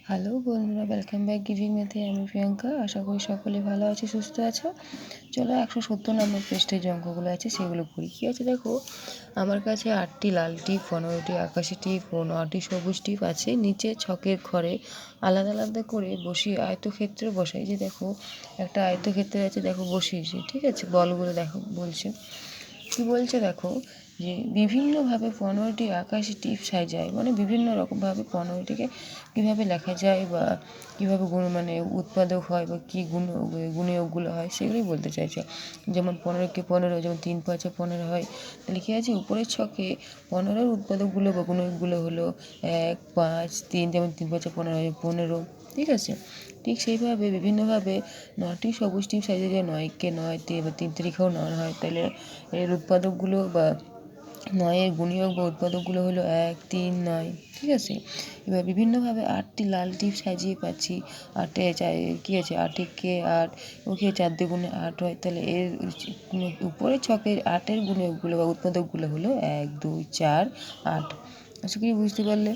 Hello বন্ধুরা, welcome back giving মেথে। আমি প্রিয়াঙ্কা। আশা করি সকলে ভালো আছে, সুস্থ আছো। চলো 170 নম্বর পৃষ্ঠে যে অঙ্কগুলো আছে সেগুলো করি। কী আছে দেখো, আমার কাছে 8টি লাল টিপ, 15টি আকাশি টিপ ও 9টি সবুজ টিপ আছে। নিচে ছকের ঘরে আলাদা আলাদা করে বসিয়ে আয়তক্ষেত্রে বসাই। যে দেখো একটা আয়তক্ষেত্রে আছে, দেখো বসিয়েছি, ঠিক আছে। বলগুলো দেখো বলছে, কী বলছে দেখো, যে বিভিন্নভাবে 15টি আকাশি টিপ সাজায়, মানে বিভিন্ন রকমভাবে 15টিকে কীভাবে লেখা যায় বা কীভাবে মানে উৎপাদক হয় বা কী গুণিয়োগগুলো হয় সেগুলোই বলতে চাইছে। যেমন 15কে 15, যেমন 3 5 15 হয়। তাহলে কী আছে, উপরের ছকে 15-র উৎপাদকগুলো বা গুণিয়োগগুলো হলো 1 5 3, যেমন 3 5 15 হয় 15, ঠিক আছে। ঠিক সেইভাবে বিভিন্নভাবে 9টি সবুজ টিপ সাইজে যায়। 9কে 9 বা 3 তারিখেও 9 হয়। তাহলে এর উৎপাদকগুলো বা 9-এর গুণিয়োগ বা উৎপাদকগুলো হলো 1 3 9, ঠিক আছে। এবার বিভিন্নভাবে 8টি লাল টিপ সাজিয়ে পাচ্ছি। 8-এ কী আছে, 8কে 8 ওকে 4 2 8 হয়। তাহলে এর উপরের ছকের 8-এর গুণিয়োগগুলো বা উৎপাদকগুলো হলো 1 2 4 8। আশা করি বুঝতে পারলে।